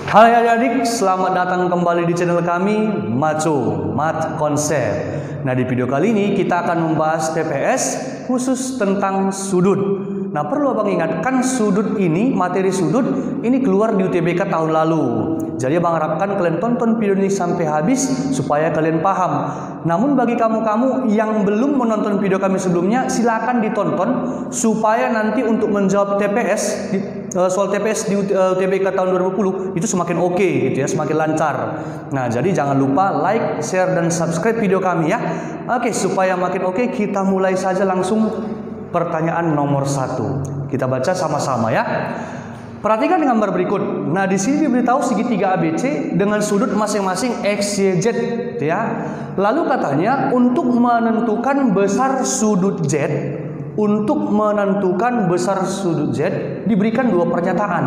Hai adik-adik, selamat datang kembali di channel kami Maco Mat Konsep. Nah, di video kali ini kita akan membahas TPS khusus tentang sudut. Nah, perlu abang ingatkan sudut ini, materi sudut ini keluar di UTBK tahun lalu. Jadi abang harapkan kalian tonton video ini sampai habis supaya kalian paham. Namun bagi kamu-kamu yang belum menonton video kami sebelumnya, silakan ditonton supaya nanti untuk menjawab TPS soal TPS di UTBK tahun 2020 itu semakin oke gitu ya, semakin lancar. Nah, jadi jangan lupa like, share dan subscribe video kami ya. Oke, supaya makin oke, kita mulai saja langsung pertanyaan nomor 1. Kita baca sama-sama ya. Perhatikan gambar berikut. Nah, di sini diberitahu segitiga ABC dengan sudut masing-masing X, Y, Z, ya. Lalu katanya untuk menentukan besar sudut Z, diberikan dua pernyataan.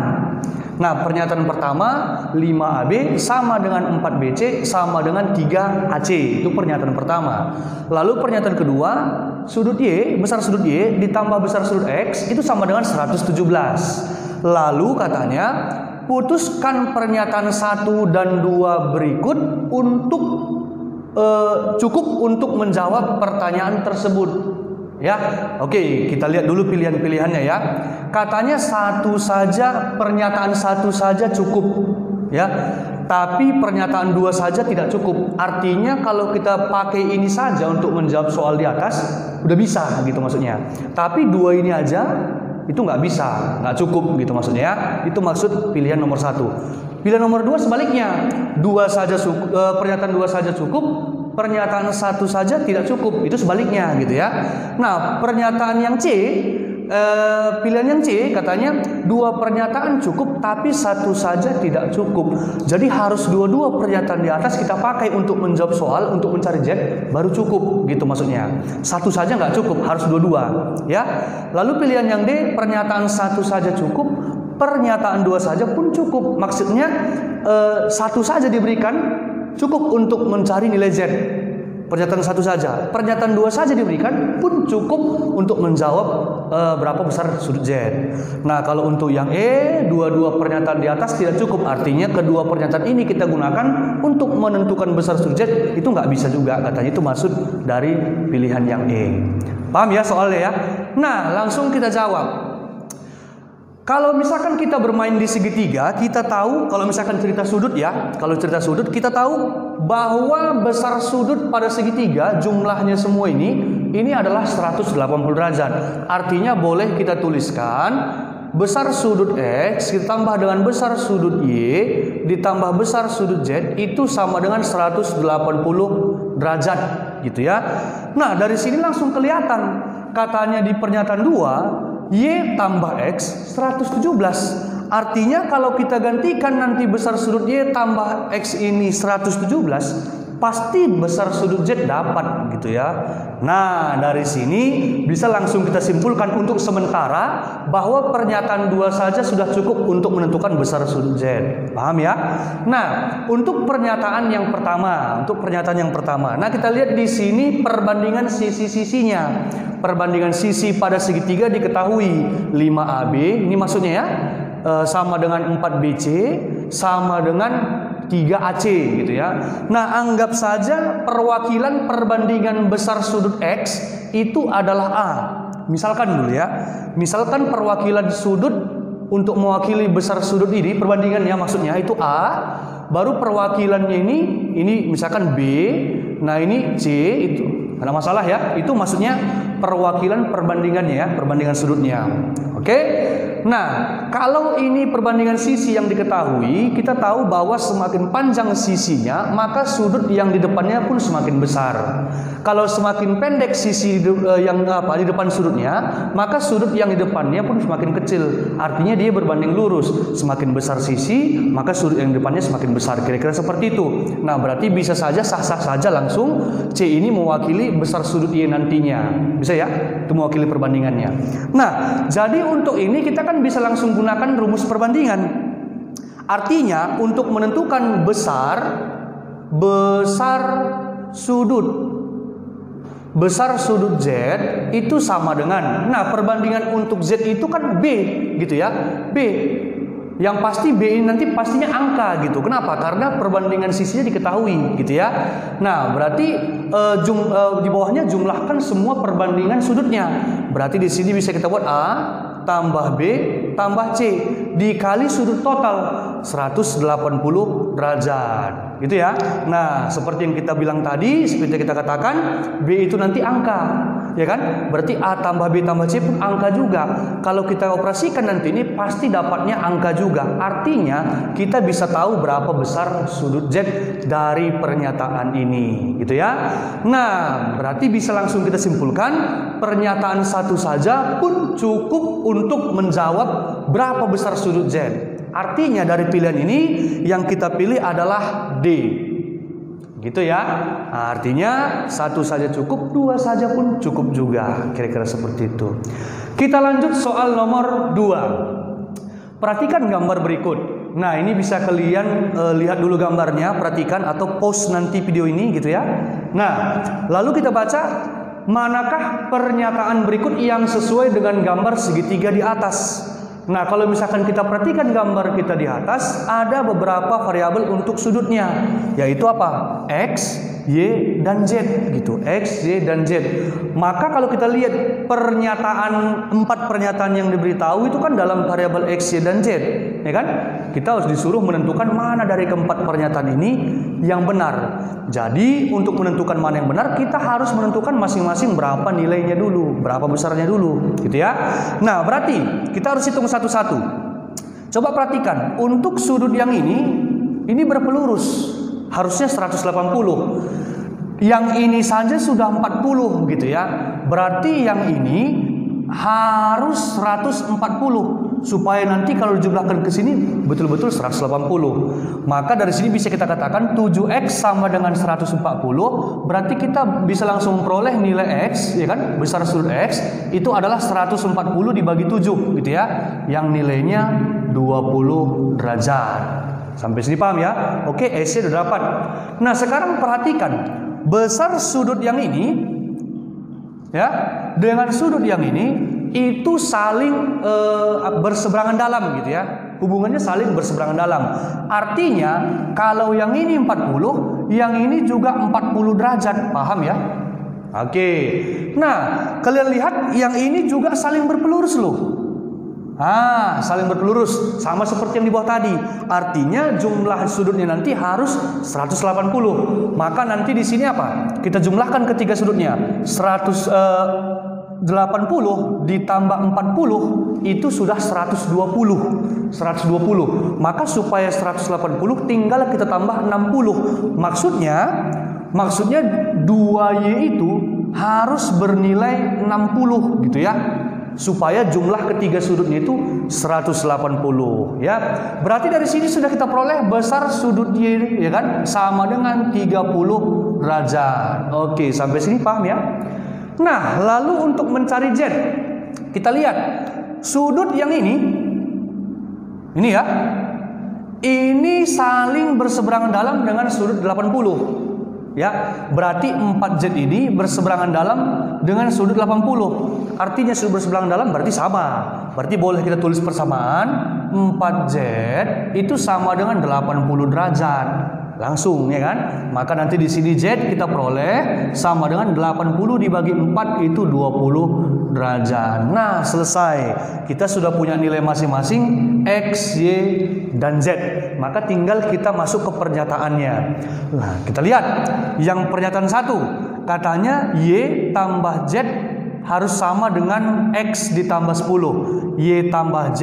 Nah, pernyataan pertama 5AB sama dengan 4BC sama dengan 3AC. Itu pernyataan pertama. Lalu pernyataan kedua, sudut Y, besar sudut Y ditambah besar sudut X itu sama dengan 117. Lalu katanya putuskan pernyataan 1 dan 2 berikut untuk cukup untuk menjawab pertanyaan tersebut. Ya, oke, kita lihat dulu pilihan-pilihannya ya. Katanya pernyataan satu saja cukup, ya. Tapi pernyataan 2 saja tidak cukup. Artinya kalau kita pakai ini saja untuk menjawab soal di atas, udah bisa gitu maksudnya. Tapi 2 ini aja itu nggak bisa, nggak cukup gitu maksudnya ya. Itu maksud pilihan nomor 1. Pilihan nomor 2 sebaliknya, pernyataan 2 saja cukup, pernyataan 1 saja tidak cukup. Itu sebaliknya gitu ya. Nah, pernyataan yang C, pilihan yang C katanya 2 pernyataan cukup tapi 1 saja tidak cukup. Jadi harus dua-dua pernyataan di atas kita pakai untuk menjawab soal, untuk mencari Z baru cukup gitu maksudnya. 1 saja nggak cukup, harus dua-dua ya. Lalu pilihan yang D, pernyataan 1 saja cukup, pernyataan 2 saja pun cukup. Maksudnya 1 saja diberikan cukup untuk mencari nilai Z. Pernyataan 1 saja, pernyataan 2 saja diberikan pun cukup untuk menjawab berapa besar sudut Z. Nah, kalau untuk yang E, dua pernyataan di atas tidak cukup. Artinya kedua pernyataan ini kita gunakan untuk menentukan besar sudut Z, itu nggak bisa juga. Katanya itu maksud dari pilihan yang E. Paham ya soalnya ya? Nah, langsung kita jawab. Kalau misalkan kita bermain di segitiga, kita tahu kalau misalkan cerita sudut ya, kalau cerita sudut kita tahu bahwa besar sudut pada segitiga jumlahnya semua ini adalah 180 derajat. Artinya boleh kita tuliskan besar sudut X ditambah dengan besar sudut Y ditambah besar sudut Z itu sama dengan 180 derajat gitu ya. Nah, dari sini langsung kelihatan katanya di pernyataan 2 Y tambah X 117. Artinya kalau kita gantikan nanti besar sudut Y tambah X ini 117, pasti besar sudut Z dapat gitu ya. Nah, dari sini bisa langsung kita simpulkan untuk sementara bahwa pernyataan 2 saja sudah cukup untuk menentukan besar sudut Z. Paham ya? Nah, untuk pernyataan yang pertama, nah kita lihat di sini perbandingan sisi-sisinya. Perbandingan sisi pada segitiga diketahui 5AB, ini maksudnya ya, sama dengan 4BC, sama dengan 3AC gitu ya. Nah, anggap saja perwakilan perbandingan besar sudut X itu adalah A. Misalkan dulu ya. Misalkan perwakilan sudut untuk mewakili besar sudut ini, perbandingannya maksudnya itu A, baru perwakilannya ini misalkan B, nah ini C, itu ada masalah ya. Itu maksudnya perwakilan perbandingannya ya, perbandingan sudutnya. Oke. Nah, kalau ini perbandingan sisi yang diketahui, kita tahu bahwa semakin panjang sisinya, maka sudut yang di depannya pun semakin besar. Kalau semakin pendek sisi yang di depan sudutnya, maka sudut yang di depannya pun semakin kecil. Artinya dia berbanding lurus. Semakin besar sisi, maka sudut yang di depannya semakin besar. Kira-kira seperti itu. Nah, berarti bisa saja sah-sah saja langsung C ini mewakili besar sudut Y nantinya. Bisa ya? Itu mewakili perbandingannya. Nah, jadi untuk ini kita kan bisa langsung gunakan rumus perbandingan. Artinya untuk menentukan besar sudut Z itu sama dengan, nah perbandingan untuk Z itu kan B gitu ya. B yang pasti B ini nanti pastinya angka gitu. Kenapa? Karena perbandingan sisinya diketahui gitu ya. Nah, berarti di bawahnya jumlahkan semua perbandingan sudutnya. Berarti di sini bisa kita buat A tambah B tambah C dikali sudut total 180 derajat gitu ya. Nah, seperti yang kita bilang tadi, seperti yang kita katakan, B itu nanti angka, ya kan? Berarti A tambah B tambah C pun angka juga. Kalau kita operasikan nanti ini pasti dapatnya angka juga. Artinya kita bisa tahu berapa besar sudut Z dari pernyataan ini gitu ya. Nah, berarti bisa langsung kita simpulkan pernyataan satu saja pun cukup untuk menjawab berapa besar sudut Z. Artinya dari pilihan ini yang kita pilih adalah D. Gitu ya. Nah, artinya satu saja cukup, dua saja pun cukup juga. Kira-kira seperti itu. Kita lanjut soal nomor 2. Perhatikan gambar berikut. Nah, ini bisa kalian lihat dulu gambarnya, perhatikan atau pause nanti video ini gitu ya. Nah, lalu kita baca, manakah pernyataan berikut yang sesuai dengan gambar segitiga di atas? Nah, kalau misalkan kita perhatikan gambar kita di atas, ada beberapa variabel untuk sudutnya, yaitu apa? X, Y, dan Z gitu. X, Y, dan Z. Maka kalau kita lihat pernyataan, 4 pernyataan yang diberitahu itu kan dalam variabel X, Y, dan Z, ya kan? Kita harus disuruh menentukan mana dari keempat pernyataan ini yang benar. Jadi untuk menentukan mana yang benar, kita harus menentukan masing-masing berapa nilainya dulu, berapa besarnya dulu, gitu ya. Nah, berarti kita harus hitung satu-satu. Coba perhatikan, untuk sudut yang ini berpelurus, harusnya 180. Yang ini saja sudah 40 gitu ya. Berarti yang ini harus 140 supaya nanti kalau dijumlahkan ke sini betul-betul 180. Maka dari sini bisa kita katakan 7x sama dengan 140. Berarti kita bisa langsung memperoleh nilai x, ya kan? Besar sudut x itu adalah 140 dibagi 7 gitu ya. Yang nilainya 20 derajat. Sampai sini paham ya? Oke, S-nya sudah dapat. Nah, sekarang perhatikan besar sudut yang ini ya dengan sudut yang ini itu saling berseberangan dalam gitu ya. Hubungannya saling berseberangan dalam. Artinya kalau yang ini 40, yang ini juga 40 derajat. Paham ya? Oke. Nah, kalian lihat yang ini juga saling berpelurus loh. Saling berpelurus sama seperti yang di bawah tadi. Artinya jumlah sudutnya nanti harus 180. Maka nanti di sini apa? Kita jumlahkan ketiga sudutnya. 180 ditambah 40 itu sudah 120. Maka supaya 180 tinggal kita tambah 60. Maksudnya 2Y itu harus bernilai 60 gitu ya. Supaya jumlah ketiga sudutnya itu 180 ya. Berarti dari sini sudah kita peroleh besar sudut Y ya kan sama dengan 30 derajat. Oke, sampai sini paham ya? Nah, lalu untuk mencari Z, kita lihat sudut yang ini ya. Ini saling berseberangan dalam dengan sudut 80. Ya, berarti 4Z ini berseberangan dalam dengan sudut 80. Artinya sudut berseberangan dalam berarti sama. Berarti boleh kita tulis persamaan 4Z itu sama dengan 80 derajat. Langsung ya kan? Maka nanti di sini Z kita peroleh sama dengan 80 dibagi 4 itu 20 derajat. Nah, selesai. Kita sudah punya nilai masing-masing X, Y, dan Z. Maka tinggal kita masuk ke pernyataannya. Nah, kita lihat yang pernyataan 1. Katanya Y tambah Z harus sama dengan X ditambah 10. Y tambah Z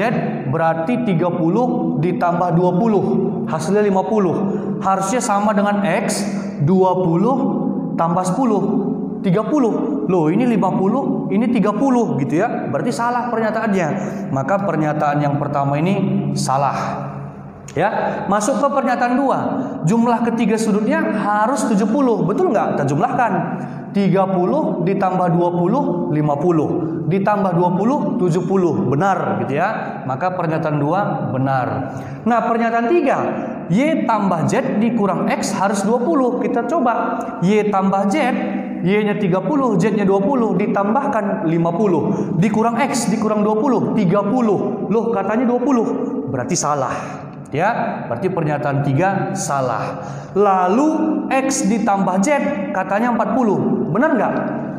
berarti 30 ditambah 20. Hasilnya 50. Harusnya sama dengan X 20 tambah 10 30. Loh, ini 50, ini 30 gitu ya. Berarti salah pernyataannya. Maka pernyataan yang pertama ini salah. Ya, masuk ke pernyataan 2. Jumlah ketiga sudutnya harus 70. Betul nggak? Kita jumlahkan. 30 ditambah 20 50 ditambah 20 70. Benar gitu ya. Maka pernyataan 2 benar. Nah, pernyataan 3, Y tambah Z dikurang X harus 20. Kita coba. Y tambah Z, Y-nya 30, Z-nya 20 ditambahkan 50 dikurang X dikurang 20 30. Loh, katanya 20. berarti salah. Ya, berarti pernyataan 3 salah. Lalu X ditambah Z katanya 40. Benar nggak?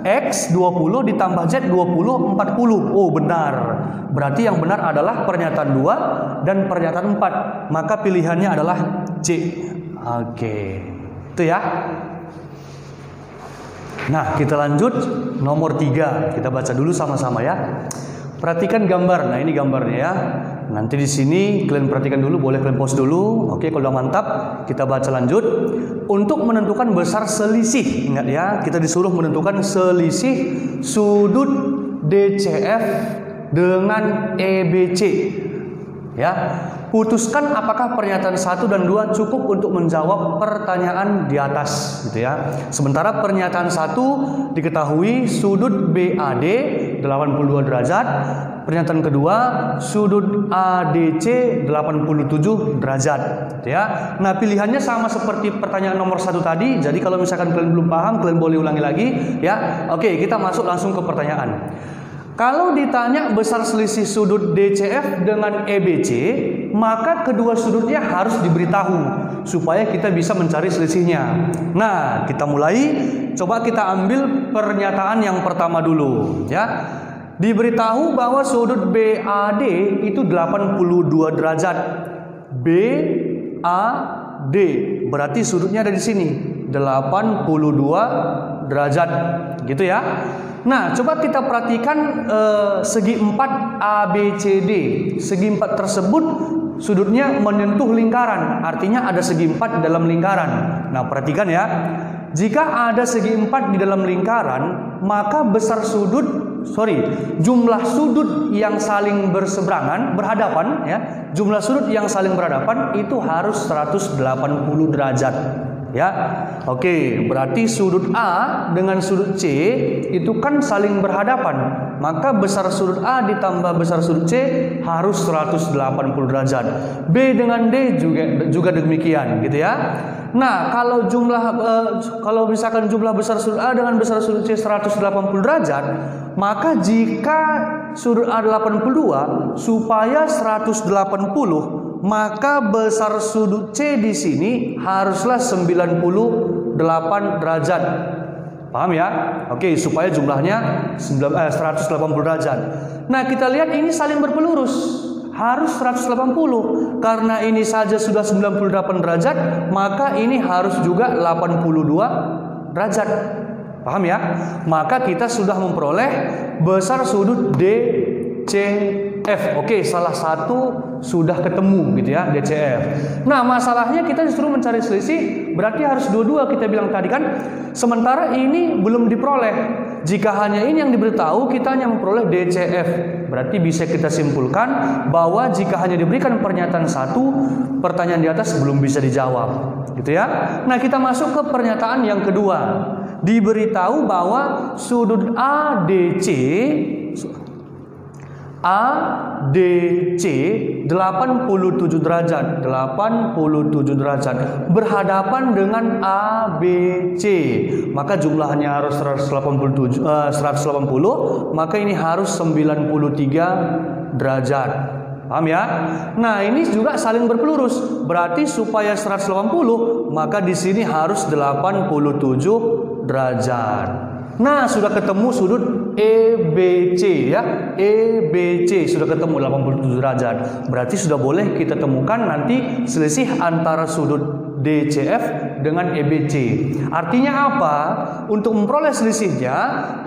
X 20 ditambah Z 20, 40. Oh, benar. Berarti yang benar adalah pernyataan 2 dan pernyataan 4. Maka pilihannya adalah C. Oke. Itu ya. Nah, kita lanjut nomor 3. Kita baca dulu sama-sama ya. Perhatikan gambar. Nah, ini gambarnya ya. Nanti di sini kalian perhatikan dulu, boleh kalian pause dulu. Oke, kalau udah mantap, kita baca lanjut. Untuk menentukan besar selisih, ingat ya, kita disuruh menentukan selisih sudut DCF dengan EBC. Ya, putuskan apakah pernyataan 1 dan 2 cukup untuk menjawab pertanyaan di atas, gitu ya. Sementara pernyataan 1 diketahui sudut BAD 82 derajat, pernyataan kedua sudut ADC 87 derajat, gitu ya. Nah, pilihannya sama seperti pertanyaan nomor 1 tadi. Jadi kalau misalkan kalian belum paham, kalian boleh ulangi lagi, ya. Oke, kita masuk langsung ke pertanyaan. Kalau ditanya besar selisih sudut DCF dengan EBC, maka kedua sudutnya harus diberitahu supaya kita bisa mencari selisihnya. Nah, kita mulai. Coba kita ambil pernyataan yang pertama dulu, ya. Diberitahu bahwa sudut BAD itu 82 derajat. BAD berarti sudutnya ada di sini, 82 derajat, gitu ya. Nah, coba kita perhatikan segi 4 ABCD. Segi 4 tersebut sudutnya menyentuh lingkaran, artinya ada segi 4 di dalam lingkaran. Nah, perhatikan ya. Jika ada segi 4 di dalam lingkaran, maka jumlah sudut yang saling berhadapan ya. Jumlah sudut yang saling berhadapan itu harus 180 derajat. Ya, oke, berarti sudut A dengan sudut C itu kan saling berhadapan. Maka besar sudut A ditambah besar sudut C harus 180 derajat. B dengan D juga demikian, gitu ya. Nah, kalau misalkan jumlah besar sudut A dengan besar sudut C 180 derajat, maka jika sudut A 82 supaya 180, maka besar sudut C di sini haruslah 98 derajat. Paham ya? Oke, supaya jumlahnya 180 derajat. Nah, kita lihat ini saling berpelurus. Harus 180. Karena ini saja sudah 98 derajat, maka ini harus juga 82 derajat. Paham ya? Maka kita sudah memperoleh besar sudut DCF. Oke, salah satu sudah ketemu, gitu ya, DCF. Nah, masalahnya kita disuruh mencari selisih, berarti harus dua-dua kita bilang tadi kan. Sementara ini belum diperoleh. Jika hanya ini yang diberitahu, kita hanya memperoleh DCF. Berarti bisa kita simpulkan bahwa jika hanya diberikan pernyataan 1, pertanyaan di atas belum bisa dijawab, gitu ya. Nah, kita masuk ke pernyataan yang kedua. Diberitahu bahwa sudut ADC 87 derajat, berhadapan dengan ABC. Maka jumlahnya harus 180, maka ini harus 93 derajat. Paham ya? Nah, ini juga saling berpelurus. Berarti supaya 180, maka di sini harus 87 derajat. Nah, sudah ketemu sudut EBC ya. EBC sudah ketemu 87 derajat. Berarti sudah boleh kita temukan nanti selisih antara sudut DCF dengan EBC. Artinya apa? Untuk memperoleh selisihnya,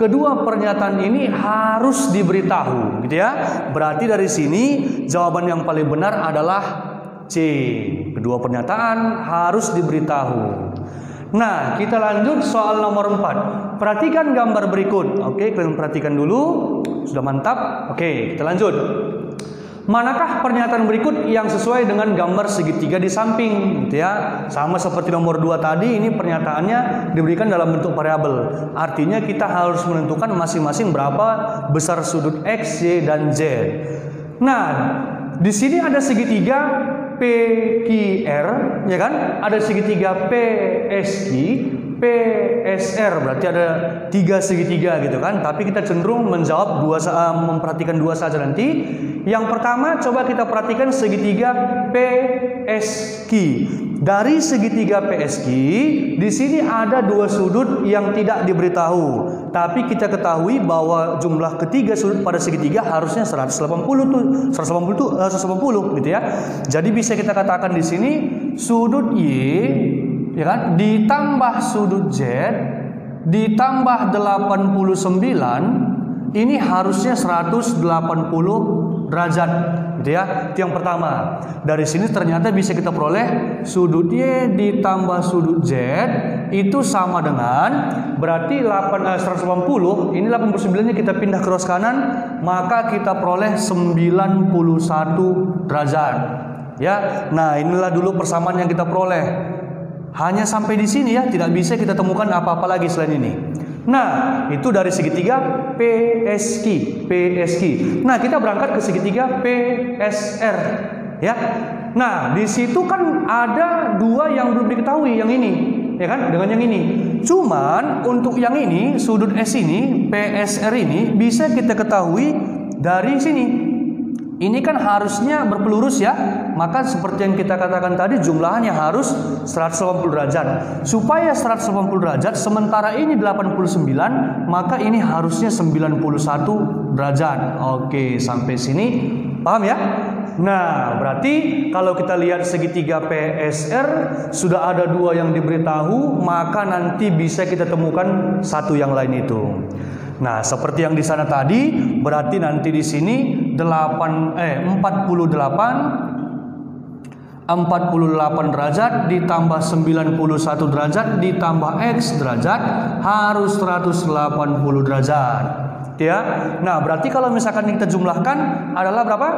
kedua pernyataan ini harus diberitahu, gitu ya. Berarti dari sini jawaban yang paling benar adalah C. Kedua pernyataan harus diberitahu. Nah, kita lanjut soal nomor 4. Perhatikan gambar berikut. Oke, kalian perhatikan dulu. Sudah mantap? Oke, kita lanjut. Manakah pernyataan berikut yang sesuai dengan gambar segitiga di samping, gitu ya? Sama seperti nomor 2 tadi, ini pernyataannya diberikan dalam bentuk variabel. Artinya kita harus menentukan masing-masing berapa besar sudut X, Y, dan Z. Nah, di sini ada segitiga PQR, ya kan? Ada segitiga PSG, PSR, berarti ada 3 segitiga gitu kan. Tapi kita cenderung menjawab memperhatikan 2 saja nanti. Yang pertama coba kita perhatikan segitiga PSQ. Dari segitiga PSQ di sini ada 2 sudut yang tidak diberitahu. Tapi kita ketahui bahwa jumlah ketiga sudut pada segitiga harusnya 180 gitu ya. Jadi bisa kita katakan di sini sudut Y ya kan ditambah sudut Z ditambah 89 ini harusnya 180 derajat gitu ya. Itu yang pertama. Dari sini ternyata bisa kita peroleh sudut Y ditambah sudut Z itu sama dengan berarti 180 ini 89 nya kita pindah cross kanan maka kita peroleh 91 derajat ya. Nah, inilah dulu persamaan yang kita peroleh. Hanya sampai di sini ya, tidak bisa kita temukan apa-apa lagi selain ini. Nah, itu dari segitiga PSQ. Nah, kita berangkat ke segitiga PSR ya. Nah, di situ kan ada 2 yang belum diketahui, yang ini ya kan dengan yang ini. Cuman untuk yang ini sudut S ini PSR ini bisa kita ketahui dari sini. Ini kan harusnya berpelurus ya. Maka seperti yang kita katakan tadi jumlahnya harus 180 derajat. Supaya 180 derajat sementara ini 89 maka ini harusnya 91 derajat. Oke, sampai sini paham ya? Nah, berarti kalau kita lihat segitiga PSR sudah ada 2 yang diberitahu, maka nanti bisa kita temukan satu yang lain itu. Nah, seperti yang di sana tadi, berarti nanti di sini 48 derajat ditambah 91 derajat ditambah X derajat harus 180 derajat. Ya. Nah, berarti kalau misalkan kita jumlahkan adalah berapa?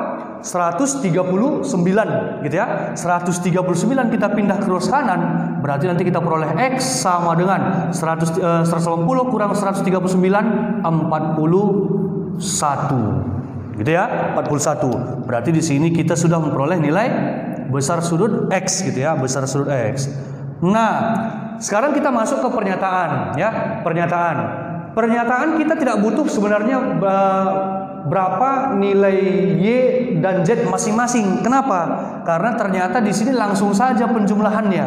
139 gitu ya. 139 kita pindah cross kanan, berarti nanti kita peroleh X sama dengan 180 kurang 139 41. Gitu ya, 41. Berarti di sini kita sudah memperoleh nilai besar sudut X gitu ya, besar sudut X. Nah, sekarang kita masuk ke pernyataan ya, Pernyataan kita tidak butuh sebenarnya berapa nilai Y dan Z masing-masing. Kenapa? Karena ternyata di sini langsung saja penjumlahannya.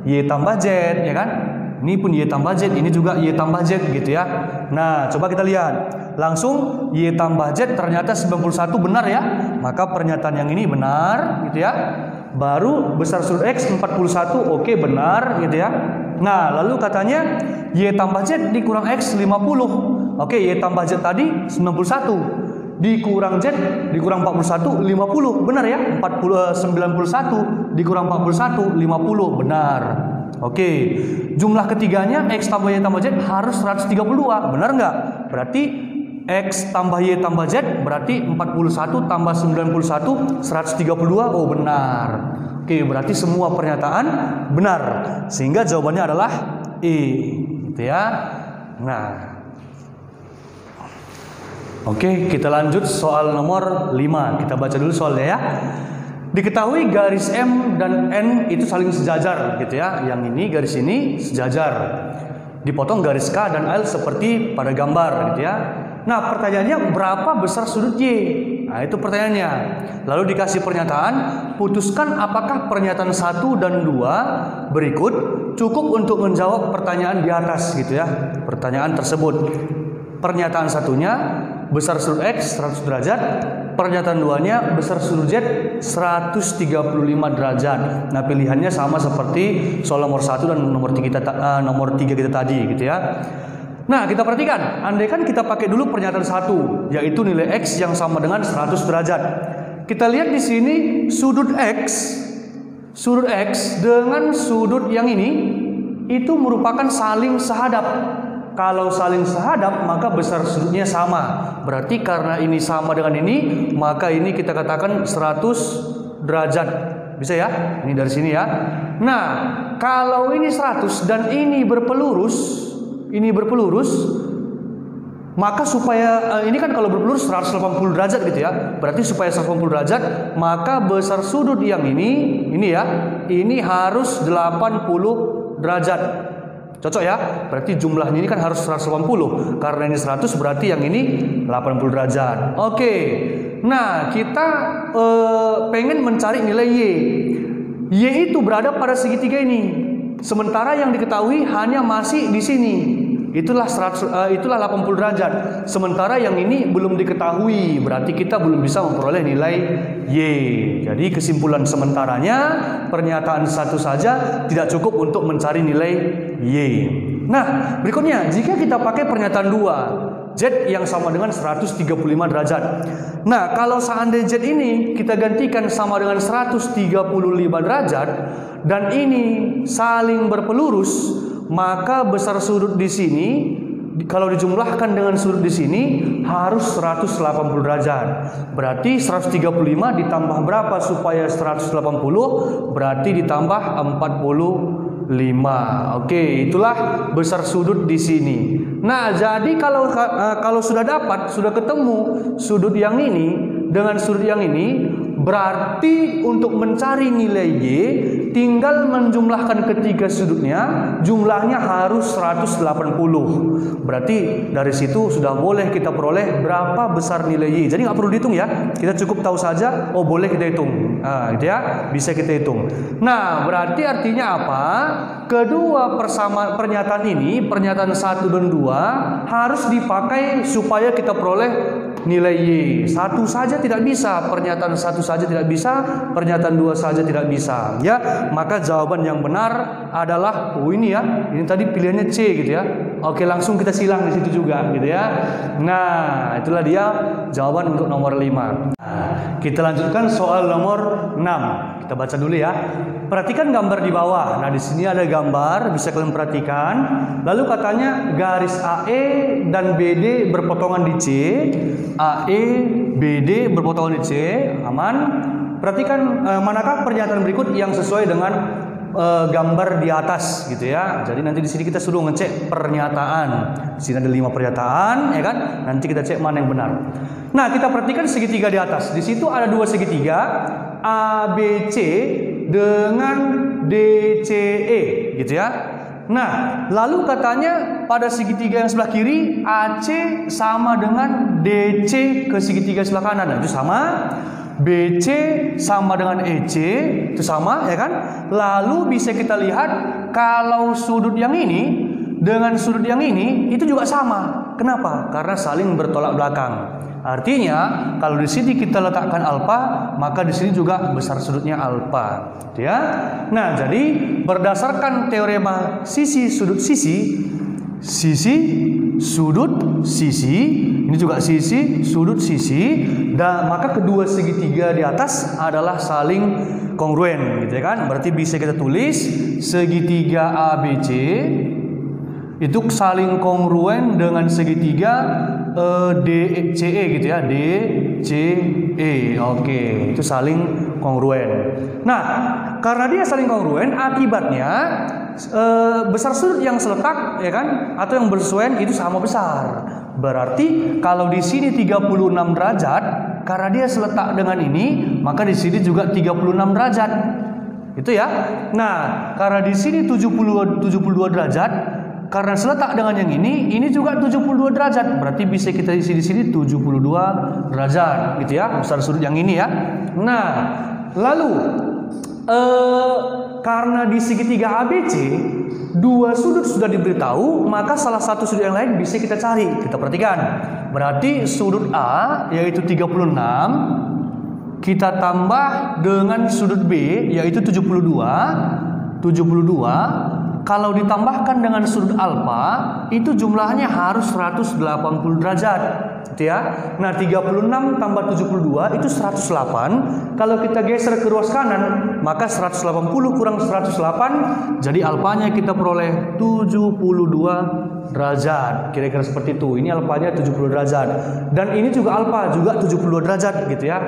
Y tambah Z ya kan? Ini pun Y tambah Z, ini juga Y tambah Z gitu ya. Nah, coba kita lihat. Langsung Y tambah Z ternyata 91 benar ya. Maka pernyataan yang ini benar gitu ya. Baru besar sudut X 41 oke benar gitu ya. Nah, lalu katanya Y tambah Z dikurang X 50. Oke, Y tambah Z tadi 91. Dikurang Z dikurang 41 50. Benar ya? 91 dikurang 41 50 benar. Oke. Jumlah ketiganya X tambah Y tambah Z harus 132. Benar enggak? Berarti X tambah Y tambah Z berarti 41 tambah 91 132. Oh, benar. Oke, berarti semua pernyataan benar. Sehingga jawabannya adalah E, gitu ya. Nah. Oke, kita lanjut soal nomor 5. Kita baca dulu soalnya ya. Diketahui garis M dan N itu saling sejajar gitu ya. Yang ini garis ini sejajar. Dipotong garis K dan L seperti pada gambar gitu ya. Nah, pertanyaannya berapa besar sudut Y? Nah, itu pertanyaannya. Lalu dikasih pernyataan, putuskan apakah pernyataan 1 dan 2 berikut cukup untuk menjawab pertanyaan di atas gitu ya. Pertanyaan tersebut. Pernyataan satunya besar sudut X 100 derajat, pernyataan 2-nya besar sudut Z 135 derajat. Nah, pilihannya sama seperti soal nomor 1 dan nomor 3 kita tadi gitu ya. Nah, kita perhatikan, andaikan kita pakai dulu pernyataan 1, yaitu nilai X yang sama dengan 100 derajat. Kita lihat di sini sudut X dengan sudut yang ini itu merupakan saling sehadap. Kalau saling sehadap maka besar sudutnya sama. Berarti karena ini sama dengan ini, maka ini kita katakan 100 derajat. Bisa ya? Ini dari sini ya. Nah, kalau ini 100 dan ini berpelurus, maka supaya ini kan kalau berpelurus 180 derajat gitu ya. Berarti supaya 180 derajat, maka besar sudut yang ini ya, ini harus 80 derajat. Cocok ya? Berarti jumlahnya ini kan harus 180. Karena ini 100 berarti yang ini 80 derajat. Oke. Nah, kita pengen mencari nilai Y. Y itu berada pada segitiga ini. Sementara yang diketahui hanya masih di sini. Itulah 80 derajat. Sementara yang ini belum diketahui, berarti kita belum bisa memperoleh nilai Y. Jadi kesimpulan sementaranya, pernyataan satu saja tidak cukup untuk mencari nilai Y. Nah, berikutnya jika kita pakai pernyataan 2, Z yang sama dengan 135 derajat. Nah, kalau seandainya Z ini kita gantikan sama dengan 135 derajat dan ini saling berpelurus, maka besar sudut di sini kalau dijumlahkan dengan sudut di sini harus 180 derajat. Berarti 135 ditambah berapa supaya 180? Berarti ditambah 45. Oke, itulah besar sudut di sini. Nah, jadi kalau sudah ketemu sudut yang ini dengan sudut yang ini, berarti untuk mencari nilai Y tinggal menjumlahkan ketiga sudutnya, jumlahnya harus 180. Berarti dari situ sudah boleh kita peroleh berapa besar nilai Y. Jadi nggak perlu dihitung ya, kita cukup tahu saja, oh boleh kita hitung. Nah, gitu ya, bisa kita hitung. Nah, berarti artinya apa? Kedua pernyataan ini, pernyataan 1 dan 2 harus dipakai supaya kita peroleh nilai Y. Satu saja tidak bisa, pernyataan 1 saja tidak bisa, pernyataan 2 saja tidak bisa. Ya, maka jawaban yang benar adalah ini ya. Ini tadi pilihannya C gitu ya. Oke, langsung kita silang di situ juga gitu ya. Nah, itulah dia jawaban untuk nomor 5. Kita lanjutkan soal nomor 6. Kita baca dulu ya. Perhatikan gambar di bawah. Nah, di sini ada gambar, bisa kalian perhatikan. Lalu katanya garis AE dan BD berpotongan di C. AE, BD berpotongan di C. Aman. Perhatikan manakah pernyataan berikut yang sesuai dengan gambar di atas gitu ya. Jadi nanti di sini kita suruh ngecek pernyataan. Di sini ada 5 pernyataan ya kan. Nanti kita cek mana yang benar. Nah, kita perhatikan segitiga di atas. Di situ ada 2 segitiga, ABC dengan DCE gitu ya. Nah, lalu katanya pada segitiga yang sebelah kiri AC sama dengan DC ke segitiga sebelah kanan. Nah, itu sama. BC sama dengan EC, itu sama ya kan? Lalu bisa kita lihat kalau sudut yang ini dengan sudut yang ini itu juga sama. Kenapa? Karena saling bertolak belakang. Artinya kalau di sini kita letakkan alfa, maka di sini juga besar sudutnya alfa, ya. Nah, jadi berdasarkan teorema sisi sudut sisi, sudut sisi, ini juga sisi sudut sisi, dan maka kedua segitiga di atas adalah saling kongruen, gitu ya kan? Berarti bisa kita tulis segitiga ABC itu saling kongruen dengan segitiga DCE gitu ya, DCE. Oke, itu saling kongruen. Nah, karena dia saling kongruen, akibatnya besar sudut yang seletak ya kan atau yang bersesuaian itu sama besar. Berarti kalau di sini 36 derajat, karena dia seletak dengan ini, maka di sini juga 36 derajat. Itu ya. Nah, karena di sini 72 derajat, karena seletak dengan yang ini juga 72 derajat. Berarti bisa kita isi di sini 72 derajat gitu ya, besar sudut yang ini ya. Nah, lalu karena di segitiga ABC 2 sudut sudah diberitahu, maka salah satu sudut yang lain bisa kita cari. Kita perhatikan. Berarti sudut A yaitu 36 kita tambah dengan sudut B yaitu 72. Kalau ditambahkan dengan sudut alfa itu jumlahnya harus 180 derajat gitu ya. Nah, 36 tambah 72 itu 108. Kalau kita geser ke ruas kanan, maka 180 kurang 108, jadi alfanya kita peroleh 72 derajat. Kira-kira seperti itu. Ini alfanya 70 derajat. Dan ini juga alfa juga 72 derajat gitu ya.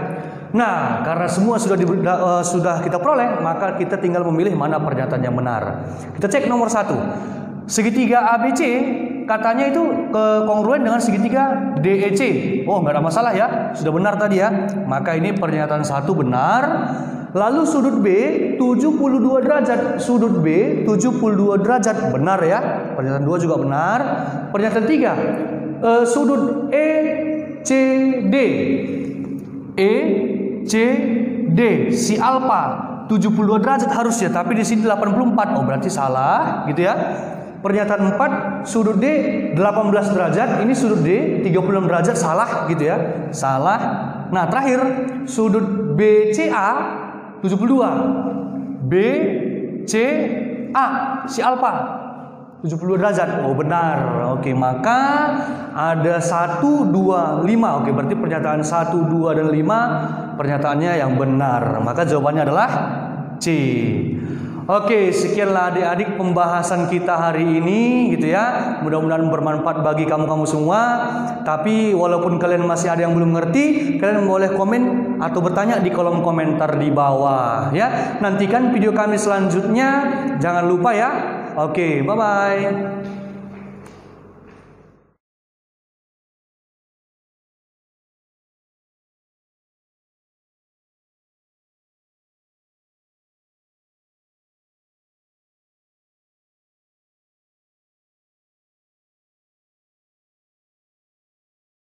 Nah, karena semua sudah kita peroleh, maka kita tinggal memilih mana pernyataan yang benar. Kita cek nomor 1. Segitiga ABC katanya itu kongruen dengan segitiga DEC. Oh, nggak ada masalah ya. Sudah benar tadi ya. Maka ini pernyataan 1 benar. Lalu sudut B 72 derajat. Sudut B 72 derajat. Benar ya. Pernyataan 2 juga benar. Pernyataan 3. Sudut ECD. ECD si alfa 72 derajat harusnya, tapi di sini 84. Oh, berarti salah gitu ya. Pernyataan 4, sudut D 18 derajat, ini sudut D 36 derajat, salah gitu ya. Salah. Nah, terakhir sudut BCA 72. BCA si alfa 72 derajat. Oh, benar. Oke, maka ada 1, 2, 5. Oke, berarti pernyataan 1, 2, dan 5 pernyataannya yang benar. Maka jawabannya adalah C. Oke, sekianlah adik-adik pembahasan kita hari ini gitu ya. Mudah-mudahan bermanfaat bagi kamu-kamu semua. Tapi walaupun kalian masih ada yang belum ngerti, kalian boleh komen atau bertanya di kolom komentar di bawah ya. Nantikan video kami selanjutnya. Jangan lupa ya. Oke, bye-bye.